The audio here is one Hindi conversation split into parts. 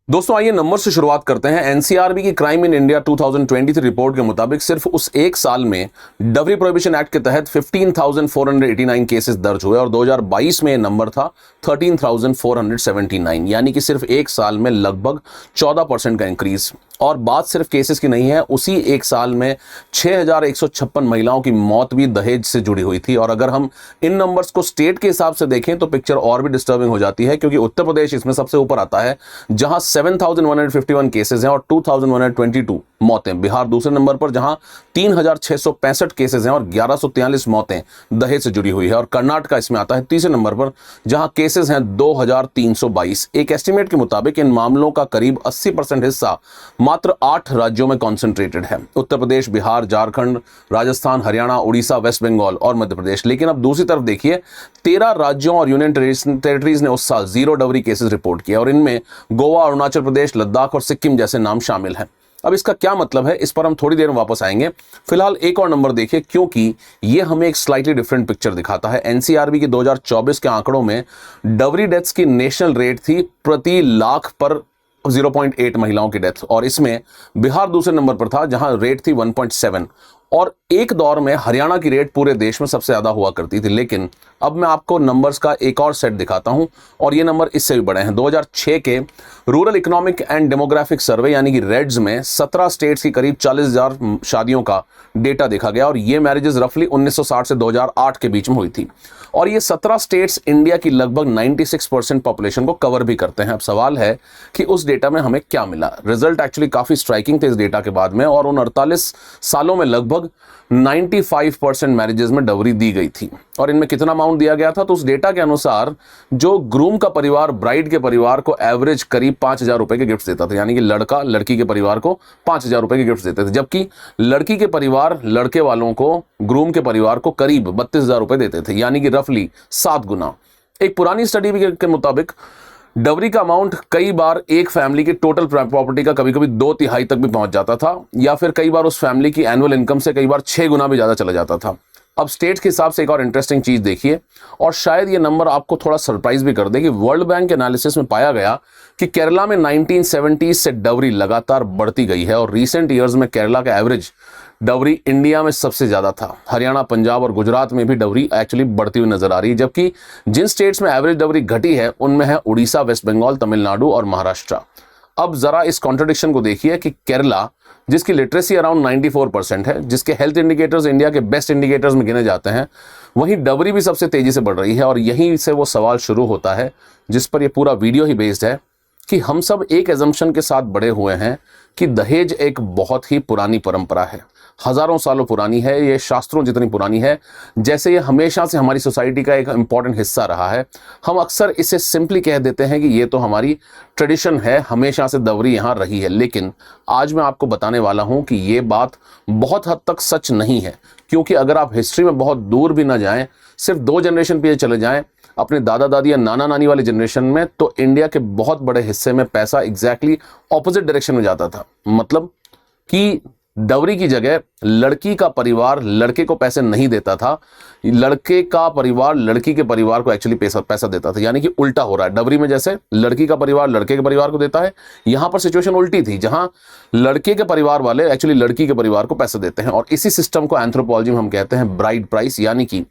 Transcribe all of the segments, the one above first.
दोस्तों आइए नंबर से शुरुआत करते हैं। एनसीआरबी की क्राइम इन इंडिया 2023 रिपोर्ट के मुताबिक सिर्फ उस एक साल में डबरी प्रोहिबिशन एक्ट के तहत 15,489 केसेस दर्ज हुए और 2022 में यह नंबर था 13,479, यानी कि सिर्फ एक साल में लगभग 14% का इंक्रीज। और बात सिर्फ केसेस की नहीं है, उसी एक साल में 6,156 महिलाओं की मौत भी दहेज से जुड़ी हुई थी। और अगर हम इन नंबर्स को स्टेट के हिसाब से देखें तो पिक्चर और भी डिस्टर्बिंग हो जाती है, क्योंकि उत्तर प्रदेश इसमें सबसे ऊपर आता है जहां 7,151 केसेस हैं और 2,122 मौतें। बिहार दूसरे नंबर पर जहां 3,665 केसेस हैं और 1,143 मौतें दहेज से जुड़ी हुई है। और कर्नाटका इसमें आता है तीसरे नंबर पर जहां केसेस हैं 2,322। एक एस्टिमेट के मुताबिक इन मामलों का करीब 80% हिस्सा मात्र 8 राज्यों में कॉन्सेंट्रेटेड है: उत्तर प्रदेश, बिहार, झारखंड, राजस्थान, हरियाणा, उड़ीसा, वेस्ट बंगाल और मध्य प्रदेश। लेकिन अब दूसरी तरफ देखिए, 13 राज्यों और यूनियन टेरिटरीज ने उस साल 0 डबरी केसेस रिपोर्ट किए और इनमें गोवा, अरुणाचल प्रदेश, लद्दाख और सिक्किम जैसे नाम शामिल हैं। अब इसका क्या मतलब है, इस पर हम थोड़ी देर में वापस आएंगे। फिलहाल एक और नंबर देखिए, क्योंकि यह हमें एक स्लाइटली डिफरेंट पिक्चर दिखाता है। एनसीआरबी के 2024 के आंकड़ों में डबरी डेथ्स की नेशनल रेट थी प्रति लाख पर 0.8 महिलाओं की डेथ, और इसमें बिहार दूसरे नंबर पर था जहां रेट थी 1.7। और एक दौर में हरियाणा की रेट पूरे देश में सबसे ज्यादा हुआ करती थी। लेकिन अब मैं आपको नंबर्स का एक और सेट दिखाता हूं और ये नंबर इससे भी बड़े हैं। 2006 के रूरल इकोनॉमिक एंड डेमोग्राफिक सर्वे यानी कि रेड्स में 17 स्टेट्स की करीब 40,000 शादियों का डेटा देखा गया और ये मैरिजेस रफली 1960 से 2008 के बीच में हुई थी। और ये 17 स्टेट्स इंडिया की लगभग 96% पॉपुलेशन को कवर भी करते हैं। अब सवाल है कि उस डेटा में हमें क्या मिला। रिजल्ट एक्चुअली काफी स्ट्राइकिंग थे इस डेटा के बाद में, और उन 48 सालों में लगभग 95% मैरिजेस में डवरी दी गई थी। और इनमें कितना अमाउंट दिया गया था, तो उस डेटा के अनुसार जो ग्रूम का परिवार ब्राइड के परिवार को एवरेज करीब 5,000 रुपए के गिफ्ट देता था, यानी कि लड़का लड़की के परिवार को 5,000 रुपए के गिफ्ट देते थे, जबकि लड़की के परिवार लड़के वालों को, ग्रूम के परिवार को करीब 32,000 रुपए देते थे, यानी कि रफली 7 गुना। एक पुरानी स्टडी के मुताबिक डवरी का अमाउंट कई बार एक फैमिली की टोटल प्रॉपर्टी का कभी कभी 2/3 तक भी पहुंच जाता था, या फिर कई बार उस फैमिली की एनुअल इनकम से कई बार 6 गुना भी ज्यादा चला जाता था। अब स्टेट के हिसाब से एक और इंटरेस्टिंग चीज देखिए, और शायद ये नंबर आपको थोड़ा सरप्राइज भी कर दे कि वर्ल्ड बैंक के एनालिसिस में पाया गया कि केरला में 1970 से डवरी लगातार बढ़ती गई है और रिसेंट ईयर्स में केरला का एवरेज डवरी इंडिया में सबसे ज्यादा था। हरियाणा, पंजाब और गुजरात में भी डवरी एक्चुअली बढ़ती हुई नजर आ रही है, जबकि जिन स्टेट्स में एवरेज डवरी घटी है उनमें है उड़ीसा, वेस्ट बंगाल, तमिलनाडु और महाराष्ट्र। अब जरा इस कॉन्ट्रडिक्शन को देखिए कि केरला, जिसकी लिटरेसी अराउंड 94% है, जिसके हेल्थ इंडिकेटर्स इंडिया के बेस्ट इंडिकेटर्स में गिने जाते हैं, वहीं डवरी भी सबसे तेजी से बढ़ रही है। और यहीं से वो सवाल शुरू होता है जिस पर ये पूरा वीडियो ही बेस्ड है, कि हम सब एक एजम्पशन के साथ बड़े हुए हैं कि दहेज एक बहुत ही पुरानी परंपरा है, हजारों सालों पुरानी है, ये शास्त्रों जितनी पुरानी है, जैसे ये हमेशा से हमारी सोसाइटी का एक इंपॉर्टेंट हिस्सा रहा है। हम अक्सर इसे सिंपली कह देते हैं कि ये तो हमारी ट्रेडिशन है, हमेशा से दवरी यहाँ रही है। लेकिन आज मैं आपको बताने वाला हूँ कि ये बात बहुत हद तक सच नहीं है, क्योंकि अगर आप हिस्ट्री में बहुत दूर भी ना जाएं, सिर्फ 2 जनरेशन पीछे चले जाएं, अपने दादा दादी या नाना नानी वाले जनरेशन में, तो इंडिया के बहुत बड़े हिस्से में पैसा एग्जैक्टली ऑपोजिट डायरेक्शन में जाता था। मतलब कि डवरी की जगह लड़की का परिवार लड़के को पैसे नहीं देता था, लड़के का परिवार लड़की के परिवार को एक्चुअली पैसा देता था। यानी कि उल्टा हो रहा है। डवरी में जैसे लड़की का परिवार लड़के के परिवार को देता है, यहां पर सिचुएशन उल्टी थी, जहां लड़के के परिवार वाले एक्चुअली लड़की के परिवार को पैसा देते हैं। और इसी सिस्टम को एंथ्रोपोलॉजी में हम कहते हैं ब्राइड प्राइस, यानी कि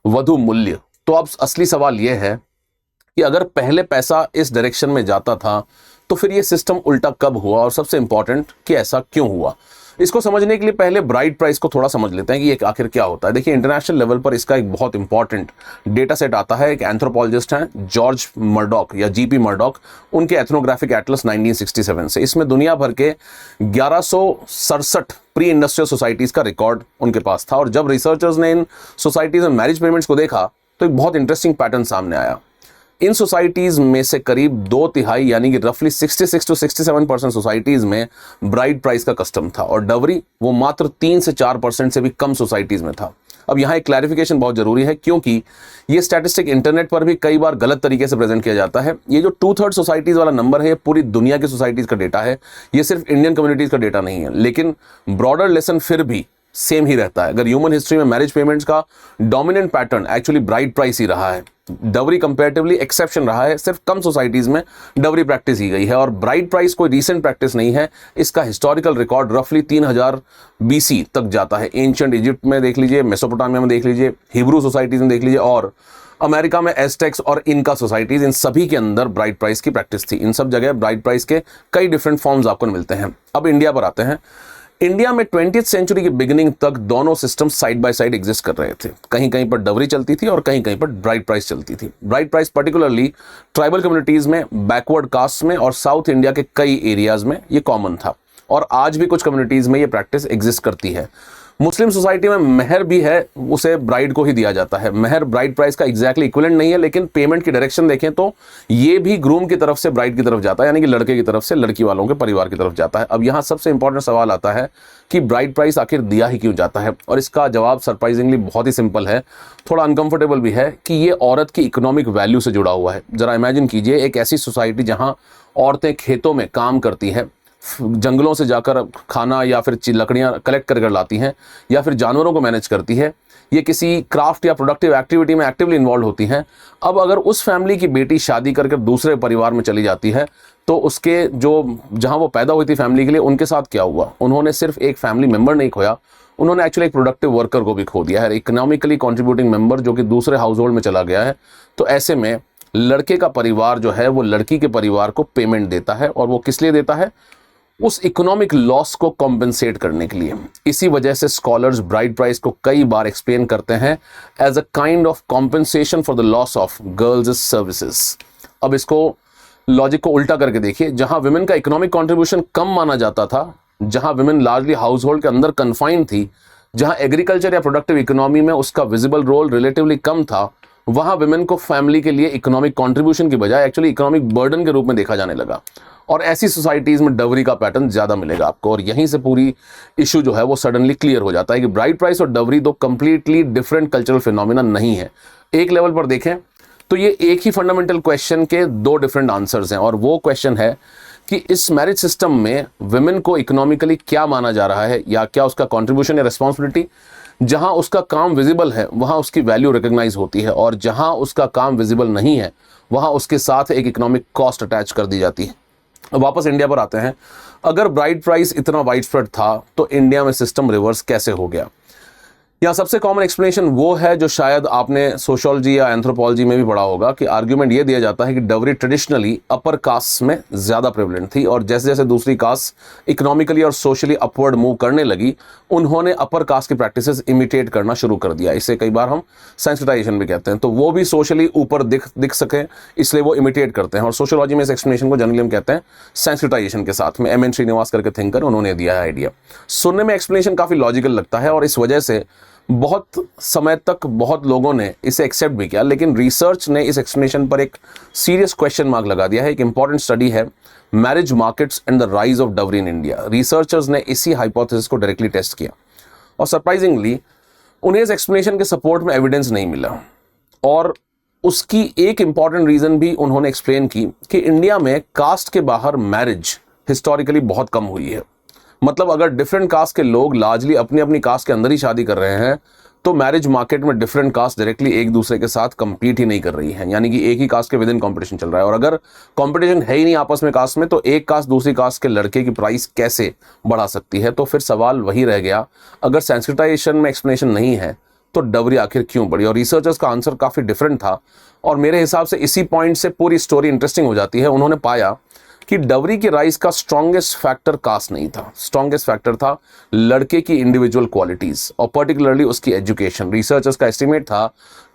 वधु मूल्य। तो अब असली सवाल यह है कि अगर पहले पैसा इस डायरेक्शन में जाता था तो फिर यह सिस्टम उल्टा कब हुआ, और सबसे इंपॉर्टेंट कि ऐसा क्यों हुआ। इसको समझने के लिए पहले ब्राइड प्राइस को थोड़ा समझ लेते हैं कि ये आखिर क्या होता है। देखिए, इंटरनेशनल लेवल पर इसका एक बहुत इंपॉर्टेंट डेटा सेट आता है। एक एंथ्रोपोलॉजिस्ट हैं जॉर्ज मर्डॉक या जीपी मर्डॉक, उनके एथनोग्राफिक एटलस 1967 से। इसमें दुनिया भर के 1167 प्री इंडस्ट्रियल सोसाइटीज का रिकॉर्ड उनके पास था। और जब रिसर्चर्स ने इन सोसाइटीज में मैरिज पेमेंट्स को देखा तो एक बहुत इंटरेस्टिंग पैटर्न सामने आया। इन सोसाइटीज में से करीब 2/3 यानी कि रफली 66 to 67% सोसाइटीज में ब्राइड प्राइस का कस्टम था, और डवरी वो मात्र 3 से 4% से भी कम सोसाइटीज में था। अब यहाँ एक क्लैरिफिकेशन बहुत जरूरी है, क्योंकि ये स्टैटिस्टिक इंटरनेट पर भी कई बार गलत तरीके से प्रेजेंट किया जाता है। ये जो 2/3 सोसाइटीज वाला नंबर है, ये पूरी दुनिया की सोसाइटीज का डेटा है, ये सिर्फ इंडियन कम्युनिटीज का डेटा नहीं है। लेकिन ब्रॉडर लेसन फिर भी सेम ही रहता है। अगर ह्यूमन हिस्ट्री में मैरिज पेमेंट्स का dominant pattern actually bride price ही रहा है, डवरी कंपैरेटिवली एक्सेप्शन रहा है, सिर्फ कम सोसाइटीज में डवरी प्रैक्टिस की गई है। और ब्राइड प्राइस कोई रीसेंट प्रैक्टिस नहीं है, इसका हिस्टोरिकल रिकॉर्ड रफली 3000 BC तक जाता है। एंशिएंट इजिप्ट में देख लीजिए, मेसोपोटामिया में देख लीजिए, हिब्रू सोसाइटीज में देख लीजिए, और अमेरिका में एस्टेक्स और इनका सोसाइटीज, इन सभी के अंदर ब्राइड प्राइस की प्रैक्टिस थी। इन सब जगह ब्राइड प्राइस के कई डिफरेंट फॉर्म्स आपको मिलते हैं। अब इंडिया पर आते हैं। इंडिया में 20th सेंचुरी की बिगिनिंग तक दोनों system side by side exist कर रहे थे। कहीं कहीं पर डवरी चलती थी और कहीं कहीं पर ब्राइड प्राइस चलती थी। Bride price particularly tribal communities में, बैकवर्ड कास्ट में और साउथ इंडिया के कई एरियाज में ये कॉमन था, और आज भी कुछ कम्युनिटीज में ये प्रैक्टिस एग्जिस्ट करती है। मुस्लिम सोसाइटी में महर भी है, उसे ब्राइड को ही दिया जाता है। महर ब्राइड प्राइस का एग्जैक्टली इक्विवेलेंट नहीं है, लेकिन पेमेंट की डायरेक्शन देखें तो ये भी ग्रूम की तरफ से ब्राइड की तरफ जाता है, यानी कि लड़के की तरफ से लड़की वालों के परिवार की तरफ जाता है। अब यहाँ सबसे इंपॉर्टेंट सवाल आता है कि ब्राइड प्राइस आखिर दिया ही क्यों जाता है, और इसका जवाब सरप्राइजिंगली बहुत ही सिंपल है, थोड़ा अनकंफर्टेबल भी है, कि ये औरत की इकोनॉमिक वैल्यू से जुड़ा हुआ है। जरा इमेजिन कीजिए एक ऐसी सोसाइटी जहां औरतें खेतों में काम करती हैं, जंगलों से जाकर खाना या फिर लकड़ियां कलेक्ट कर लाती हैं, या फिर जानवरों को मैनेज करती है, ये किसी क्राफ्ट या प्रोडक्टिव एक्टिविटी में एक्टिवली इन्वॉल्व होती हैं। अब अगर उस फैमिली की बेटी शादी करके दूसरे परिवार में चली जाती है, तो उसके जो जहां वो पैदा हुई थी फैमिली के लिए, उनके साथ क्या हुआ? उन्होंने सिर्फ एक फैमिली मेंबर नहीं खोया, उन्होंने एक्चुअली एक प्रोडक्टिव वर्कर को भी खो दिया है, इकोनॉमिकली कॉन्ट्रीब्यूटिंग मेंबर जो कि दूसरे हाउस होल्ड में चला गया है। तो ऐसे में लड़के का परिवार जो है वो लड़की के परिवार को पेमेंट देता है, और वो किस लिए देता है? उस इकोनॉमिक लॉस को कॉम्पेंसेट करने के लिए। इसी वजह से स्कॉलर्स ब्राइड प्राइस को कई बार एक्सप्लेन करते हैं as a kind of compensation for the loss of girls services. अब इसको लॉजिक को उल्टा करके देखिए, जहां विमेन का इकोनॉमिक कंट्रीब्यूशन कम माना जाता था, जहां विमेन लार्जली हाउस होल्ड के अंदर कन्फाइंड थी, जहां एग्रीकल्चर या प्रोडक्टिव इकोनॉमी में उसका विजिबल रोल रिलेटिवली कम था, वहां विमेन को फैमिली के लिए इकोनॉमिक कंट्रीब्यूशन की बजाय एक्चुअली इकोनॉमिक बर्डन के रूप में देखा जाने लगा। और ऐसी सोसाइटीज में डवरी का पैटर्न ज्यादा मिलेगा आपको, और यहीं से पूरी इशू जो है वो सडनली क्लियर हो जाता है कि ब्राइड प्राइस और डवरी दो कंप्लीटली डिफरेंट कल्चरल फिनोमिना नहीं है। एक लेवल पर देखें तो ये एक ही फंडामेंटल क्वेश्चन के दो डिफरेंट आंसर्स हैं, और वो क्वेश्चन है कि इस मैरिज सिस्टम में विमेन को इकोनॉमिकली क्या माना जा रहा है, या क्या उसका कॉन्ट्रीब्यूशन या रिस्पॉन्सिबिलिटी? जहां उसका काम विजिबल है वहां उसकी वैल्यू रिकॉग्नाइज होती है, और जहां उसका काम विजिबल नहीं है वहां उसके साथ एक इकोनॉमिक कॉस्ट अटैच कर दी जाती है। अब वापस इंडिया पर आते हैं। अगर ब्राइड प्राइस इतना वाइड स्प्रेड था तो इंडिया में सिस्टम रिवर्स कैसे हो गया? यहाँ सबसे कॉमन एक्सप्लेनेशन वो है जो शायद आपने सोशियोलॉजी या एंथ्रोपोलॉजी में भी पढ़ा होगा, कि आर्ग्यूमेंट ये दिया जाता है कि डवरी ट्रेडिशनली अपर कास्ट में ज्यादा प्रेवलेंट थी, और जैसे जैसे दूसरी कास्ट इकोनॉमिकली और सोशली अपवर्ड मूव करने लगी, उन्होंने अपर कास्ट की प्रैक्टिसेस इमिटेट करना शुरू कर दिया। इसे कई बार हम सेंसिटाइजेशन भी कहते हैं। तो वो भी सोशली ऊपर दिख सके इसलिए वो इमिटेट करते हैं, और सोशियोलॉजी में इस एक्सप्लेनेशन को जनरली हम कहते हैं सेंसिटाइजेशन के साथ में। एम एन श्रीनिवास करके थिंकर, उन्होंने दिया है आइडिया। सुनने में एक्सप्लेनेशन काफी लॉजिकल लगता है, और इस वजह से बहुत समय तक बहुत लोगों ने इसे एक्सेप्ट भी किया, लेकिन रिसर्च ने इस एक्सप्लेनेशन पर एक सीरियस क्वेश्चन मार्क लगा दिया है। एक इंपॉर्टेंट स्टडी है marriage markets and the rise of Dawari in India. Researchers ने इसी हाइपोथेसिस को डायरेक्टली टेस्ट किया, और सरप्राइजिंगली उन्हें इस एक्सप्लेनेशन के सपोर्ट में एविडेंस नहीं मिला। और उसकी एक इंपॉर्टेंट रीजन भी उन्होंने एक्सप्लेन की कि इंडिया में कास्ट के बाहर मैरिज हिस्टोरिकली बहुत कम हुई है। मतलब अगर डिफरेंट कास्ट के लोग लार्जली अपनी अपनी कास्ट के अंदर ही शादी कर रहे हैं, तो मैरिज मार्केट में डिफरेंट कास्ट डायरेक्टली एक दूसरे के साथ कंपीट ही नहीं कर रही है, यानी कि एक ही कास्ट के विद इन कॉम्पिटिशन चल रहा है। और अगर कॉम्पिटिशन है ही नहीं आपस में कास्ट में, तो एक कास्ट दूसरी कास्ट के लड़के की प्राइस कैसे बढ़ा सकती है? तो फिर सवाल वही रह गया, अगर सेंसिटाइजेशन में एक्सप्लेनेशन नहीं है तो डवरी आखिर क्यों बढ़ी? और रिसर्चर्स का आंसर काफी डिफरेंट था, और मेरे हिसाब से इसी पॉइंट से पूरी स्टोरी इंटरेस्टिंग हो जाती है। उन्होंने पाया कि डवरी की राइज का स्ट्रॉन्गेस्ट फैक्टर कास्ट नहीं था, स्ट्रॉन्गेस्ट फैक्टर था लड़के की इंडिविजुअल क्वालिटीज, और पर्टिकुलरली उसकी एजुकेशन। रिसर्चर्स का एस्टिमेट था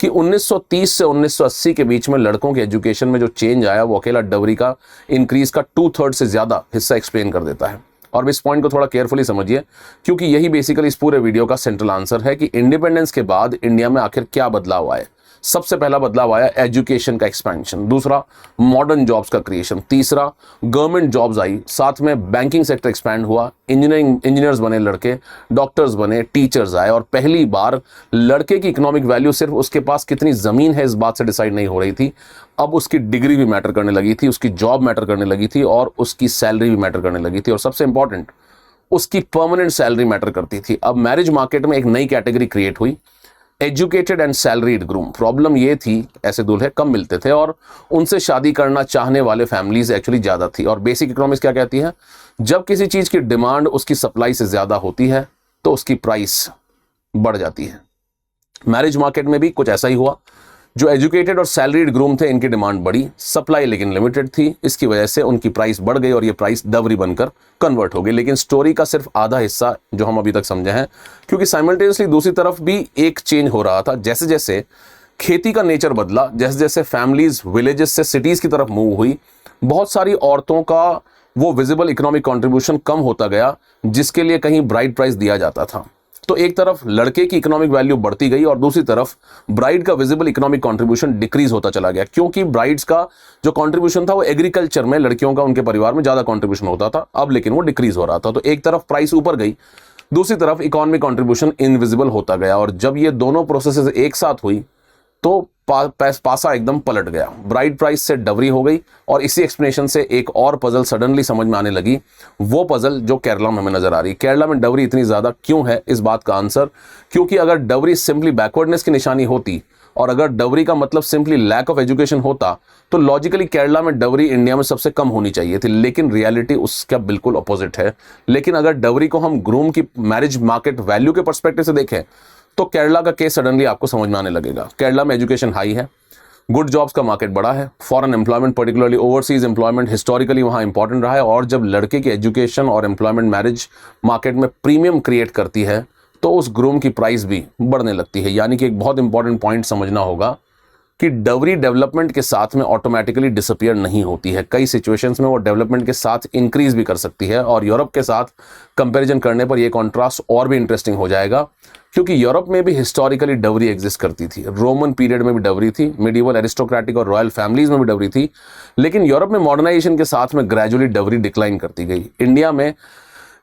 कि 1930 से 1980 के बीच में लड़कों के एजुकेशन में जो चेंज आया, वो अकेला डवरी का इंक्रीज का 2/3 से ज्यादा हिस्सा एक्सप्लेन कर देता है। और इस पॉइंट को थोड़ा केयरफुली समझिए, क्योंकि यही बेसिकली इस पूरे वीडियो का सेंट्रल आंसर है कि इंडिपेंडेंस के बाद इंडिया में आखिर क्या बदलाव आए। सबसे पहला बदलाव आया एजुकेशन का एक्सपेंशन, दूसरा मॉडर्न जॉब्स का क्रिएशन, तीसरा गवर्नमेंट जॉब्स आई, साथ में बैंकिंग सेक्टर एक्सपैंड हुआ, इंजीनियर्स बने लड़के, डॉक्टर्स बने, टीचर्स आए, और पहली बार लड़के की इकोनॉमिक वैल्यू सिर्फ उसके पास कितनी जमीन है इस बात से डिसाइड नहीं हो रही थी। अब उसकी डिग्री भी मैटर करने लगी थी, उसकी जॉब मैटर करने लगी थी, और उसकी सैलरी भी मैटर करने लगी थी। और सबसे इंपॉर्टेंट, उसकी परमानेंट सैलरी मैटर करती थी। अब मैरिज मार्केट में एक नई कैटेगरी क्रिएट हुई, educated and salaried groom. Problem ये थी, ऐसे दूल्हे कम मिलते थे और उनसे शादी करना चाहने वाले फैमिलीज एक्चुअली ज़्यादा थी। और बेसिक इकोनॉमिक्स क्या कहती है, जब किसी चीज़ की डिमांड उसकी सप्लाई से ज़्यादा होती है तो उसकी प्राइस बढ़ जाती है। मैरिज मार्केट में भी कुछ ऐसा ही हुआ। जो एजुकेटेड और सैलरीड ग्रूम थे, इनकी डिमांड बढ़ी, सप्लाई लेकिन लिमिटेड थी। इसकी वजह से उनकी प्राइस बढ़ गई और ये प्राइस डवरी बनकर कन्वर्ट हो गई। लेकिन स्टोरी का सिर्फ आधा हिस्सा जो हम अभी तक समझे हैं, क्योंकि साइमल्टेनियसली दूसरी तरफ भी एक चेंज हो रहा था। जैसे जैसे खेती का नेचर बदला, जैसे जैसे फैमिलीज विलेजेस से सिटीज की तरफ मूव हुई, बहुत सारी औरतों का वो विजिबल इकोनॉमिक कंट्रीब्यूशन कम होता गया, जिसके लिए कहीं ब्राइड प्राइस दिया जाता था। तो एक तरफ लड़के की इकोनॉमिक वैल्यू बढ़ती गई और दूसरी तरफ ब्राइड का विजिबल इकोनॉमिक कंट्रीब्यूशन डिक्रीज होता चला गया, क्योंकि ब्राइड्स का जो कंट्रीब्यूशन था वो एग्रीकल्चर में, लड़कियों का उनके परिवार में ज्यादा कंट्रीब्यूशन होता था। अब लेकिन वो डिक्रीज हो रहा था। तो एक तरफ प्राइस ऊपर गई, दूसरी तरफ इकोनॉमिक कंट्रीब्यूशन इनविजिबल होता गया। और जब ये दोनों प्रोसेसेस एक साथ हुई तो पासा एकदम पलट गया। ब्राइड प्राइस से डवरी हो गई। और इसी एक्सप्लेनेशन से एक और पजल सडनली समझ में आने लगी, वो पजल जो केरला में हमें नजर आ रही है। केरला में डवरी इतनी ज्यादा क्यों है, इस बात का आंसर, क्योंकि अगर डवरी सिंपली बैकवर्डनेस की निशानी होती और अगर डवरी का मतलब सिंपली लैक ऑफ एजुकेशन होता तो लॉजिकली केरला में डवरी इंडिया में सबसे कम होनी चाहिए थी। लेकिन रियलिटी उसका बिल्कुल अपोजिट है। लेकिन अगर डवरी को हम ग्रूम की मैरिज मार्केट वैल्यू के पर्सपेक्टिव से देखें तो केरला का केस सडनली आपको समझ में आने लगेगा। केरला में एजुकेशन हाई है, गुड जॉब्स का मार्केट बड़ा है, foreign employment particularly overseas employment historically वहाँ इंपॉर्टेंट रहा है। और जब लड़के की एजुकेशन और एम्प्लॉयमेंट मैरिज मार्केट में प्रीमियम क्रिएट करती है तो उस ग्रूम की प्राइस भी बढ़ने लगती है। यानी कि एक बहुत इंपॉर्टेंट पॉइंट समझना होगा कि डवरी डेवलपमेंट के साथ में ऑटोमेटिकली डिसअपियर नहीं होती है। कई सिचुएशंस में वो डेवलपमेंट के साथ इंक्रीज भी कर सकती है। और यूरोप के साथ कंपैरिजन करने पर ये कॉन्ट्रास्ट और भी इंटरेस्टिंग हो जाएगा, क्योंकि यूरोप में भी हिस्टोरिकली डवरी एग्जिस्ट करती थी। रोमन पीरियड में भी डवरी थी, मिडिवल एरिस्टोक्रेटिक और रॉयल फैमिलीज में भी डवरी थी। लेकिन यूरोप में मॉडर्नाइजेशन के साथ में ग्रेजुअली डवरी डिक्लाइन करती गई। इंडिया में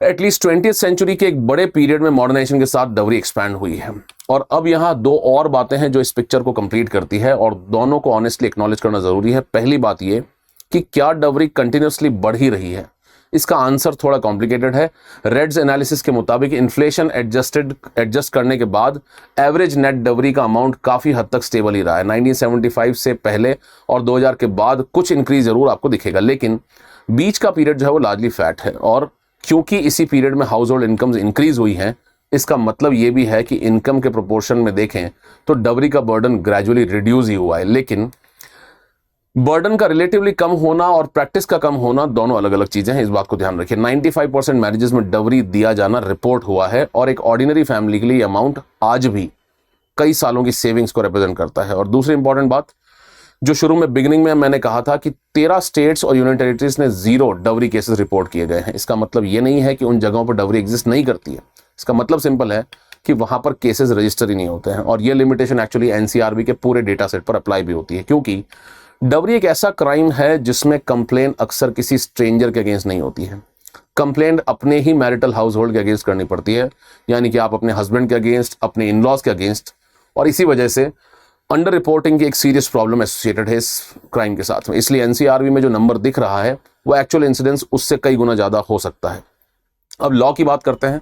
एटलीस्ट 20th सेंचुरी के एक बड़े पीरियड में मॉडर्नाइजेशन के साथ डवरी एक्सपैंड हुई है। और अब यहाँ दो और बातें हैं जो इस पिक्चर को कंप्लीट करती है और दोनों को ऑनेस्टली एक्नॉलेज करना जरूरी है। पहली बात ये कि क्या डवरी कंटिन्यूसली बढ़ ही रही है, इसका आंसर थोड़ा कॉम्प्लिकेटेड है। रेड्स एनालिसिस के मुताबिक इन्फ्लेशन एडजस्ट करने के बाद एवरेज नेट डवरी का अमाउंट काफी हद तक स्टेबल ही रहा है। 1975 से पहले और 2000 के बाद कुछ इंक्रीज जरूर आपको दिखेगा, लेकिन बीच का पीरियड जो है वो लार्जली फ्लैट है। और क्योंकि इसी पीरियड में हाउस होल्ड इनकम्स इंक्रीज हुई हैं, इसका मतलब ये भी है कि इनकम के प्रोपोर्शन में देखें तो डवरी का बर्डन ग्रेजुअली रिड्यूस ही हुआ है। लेकिन बर्डन का रिलेटिवली कम होना और प्रैक्टिस का कम होना दोनों अलग अलग चीजें हैं, इस बात को ध्यान रखिए। 95% मैरिजेस में डवरी दिया जाना रिपोर्ट हुआ है और एक ऑर्डिनरी फैमिली के लिए अमाउंट आज भी कई सालों की सेविंग्स को रिप्रेजेंट करता है। और दूसरी इंपॉर्टेंट बात, जो शुरू में बिगिनिंग में मैंने कहा था कि 13 स्टेट्स और यूनियन टेरिटरीज ने 0 डवरी केसेस रिपोर्ट किए गए हैं। इसका मतलब ये नहीं है कि उन जगहों पर डवरी एग्जिस्ट नहीं करती है। इसका मतलब सिंपल है कि वहां पर केसेस रजिस्टर ही नहीं होते हैं। और ये लिमिटेशन एक्चुअली एनसीआरबी के पूरे डेटा सेट पर अप्लाई भी होती है, क्योंकि डवरी एक ऐसा क्राइम है जिसमें कंप्लेन अक्सर किसी स्ट्रेंजर के अगेंस्ट नहीं होती है। कंप्लेंट अपने ही मैरिटल हाउस होल्ड के अगेंस्ट करनी पड़ती है, यानी कि आप अपने हस्बैंड के अगेंस्ट, अपने इन लॉज के अगेंस्ट। और इसी वजह से अंडर रिपोर्टिंग की एक सीरियस प्रॉब्लम एसोसिएटेड है इस क्राइम के साथ में। इसलिए एनसीआरबी में जो नंबर दिख रहा है वो एक्चुअल इंसिडेंस उससे कई गुना ज्यादा हो सकता है। अब लॉ की बात करते हैं।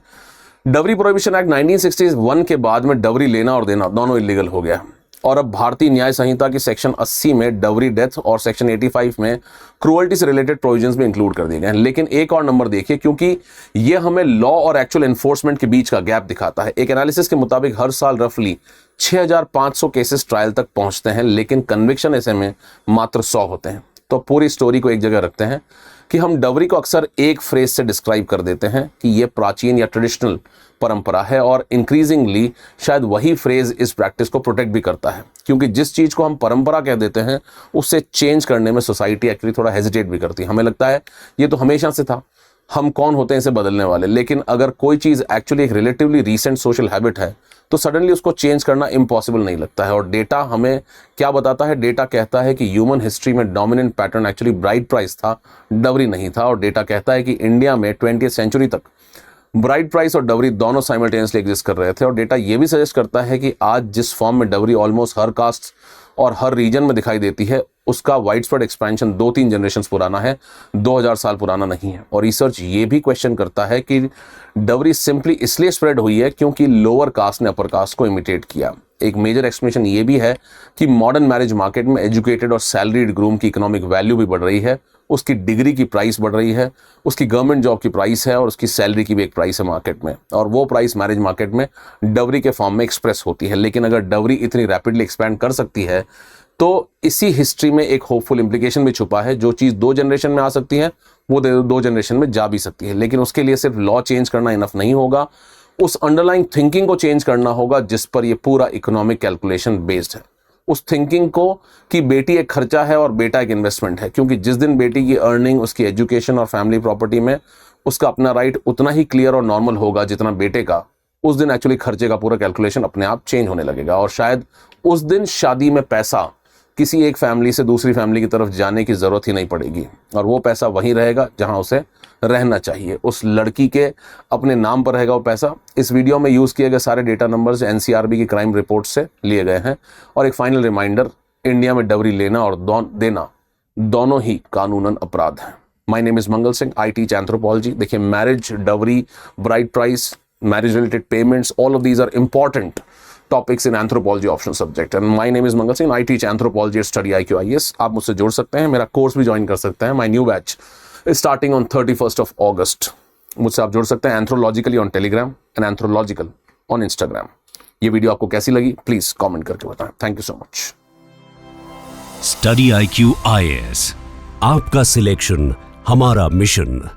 डवरी प्रोहिबिशन एक्ट 1961 के बाद में डवरी लेना और देना दोनों इलीगल हो गया। और अब भारतीय न्याय संहिता की सेक्शन 80 में डवरी डेथ और सेक्शन 85 में क्रूअल्टी से रिलेटेड प्रोविजंस भी इंक्लूड कर दिए गए हैं। लेकिन एक और नंबर देखिए, क्योंकि ये हमें लॉ और एक्चुअल एनफोर्समेंट के बीच का गैप दिखाता है। एक एनालिसिस के मुताबिक हर साल रफली 6500 केसेस ट्रायल तक पहुंचते हैं, लेकिन कन्विक्शन ऐसे में मात्र 100 होते हैं। तो पूरी स्टोरी को एक जगह रखते हैं कि हम डवरी को अक्सर एक फ्रेज से डिस्क्राइब कर देते हैं कि ये प्राचीन या ट्रेडिशनल परंपरा है, और इंक्रीजिंगली शायद वही फ्रेज इस प्रैक्टिस को प्रोटेक्ट भी करता है, क्योंकि जिस चीज को हम परंपरा कह देते हैं उससे चेंज करने में सोसाइटी एक्चुअली थोड़ा हेजिटेट भी करती है। हमें लगता है ये तो हमेशा से था, हम कौन होते हैं इसे बदलने वाले। लेकिन अगर कोई चीज एक्चुअली एक रिलेटिवली रीसेंट सोशल हैबिट है तो सडनली उसको चेंज करना इम्पॉसिबल नहीं लगता है। और डेटा हमें क्या बताता है? डेटा कहता है कि ह्यूमन हिस्ट्री में dominant pattern actually bride price था, डवरी नहीं था। और डेटा कहता है कि इंडिया में 20th सेंचुरी तक ब्राइड प्राइस और डवरी दोनों साइमल्टेनियसली एग्जिस्ट कर रहे थे। और डेटा ये भी सजेस्ट करता है कि आज जिस फॉर्म में डवरी ऑलमोस्ट हर कास्ट और हर रीजन में दिखाई देती है, उसका वाइड स्प्रेड एक्सपेंशन 2-3 जनरेशन पुराना है, 2000 साल पुराना नहीं है। और रिसर्च ये भी क्वेश्चन करता है कि डवरी सिंपली इसलिए स्प्रेड हुई है क्योंकि लोअर कास्ट ने अपर कास्ट को इमिटेट किया। एक मेजर एक्सप्लेनेशन ये भी है कि मॉडर्न मैरिज मार्केट में एजुकेटेड और सैलरीड ग्रूम की इकोनॉमिक वैल्यू भी बढ़ रही है, उसकी डिग्री की प्राइस बढ़ रही है, उसकी गवर्नमेंट जॉब की प्राइस है और उसकी सैलरी की भी एक प्राइस है मार्केट में, और वो प्राइस मैरिज मार्केट में डवरी के फॉर्म में एक्सप्रेस होती है। लेकिन अगर डवरी इतनी रैपिडली एक्सपैंड कर सकती है तो इसी हिस्ट्री में एक होपफुल इंप्लीकेशन भी छुपा है। जो चीज़ 2 जनरेशन में आ सकती है वो 2 जनरेशन में जा भी सकती है, लेकिन उसके लिए सिर्फ लॉ चेंज करना इनफ नहीं होगा, उस अंडरलाइंग थिंकिंग को चेंज करना होगा जिस पर ये पूरा इकोनॉमिक कैलकुलेशन बेस्ड है। उस थिंकिंग को कि बेटी एक खर्चा है और बेटा एक इन्वेस्टमेंट है, क्योंकि जिस दिन बेटी की अर्निंग, उसकी एजुकेशन और फैमिली प्रॉपर्टी में उसका अपना राइट उतना ही क्लियर और नॉर्मल होगा जितना बेटे का, उस दिन एक्चुअली खर्चे का पूरा कैलकुलेशन अपने आप चेंज होने लगेगा। और शायद उस दिन शादी में पैसा किसी एक फैमिली से दूसरी फैमिली की तरफ जाने की जरूरत ही नहीं पड़ेगी, और वो पैसा वहीं रहेगा जहां उसे रहना चाहिए। उस लड़की के अपने नाम पर रहेगा वो पैसा। इस वीडियो में यूज किए गए सारे डेटा नंबर्स एनसीआरबी की क्राइम रिपोर्ट से लिए गए हैं। और एक फाइनल रिमाइंडर, इंडिया में डवरी लेना और देना दोनों ही कानूनन अपराध हैं। My name is Mangal Singh, I teach anthropology. देखिए, marriage, dowry, bride price, marriage related payments, all of these are important topics in anthropology optional subject. And my name is Mangal Singh, I teach anthropology at Study IQ IAS। आप मुझसे जुड़ सकते हैं, मेरा कोर्स भी ज्वाइन कर सकते हैं। My new batch starting on 31st of August। मुझसे आप जुड़ सकते हैं anthrologically on Telegram and anthrological on Instagram. ये वीडियो आपको कैसी लगी प्लीज कमेंट करके बताएं। Thank you so much. Study IQ IAS, आपका सिलेक्शन हमारा मिशन।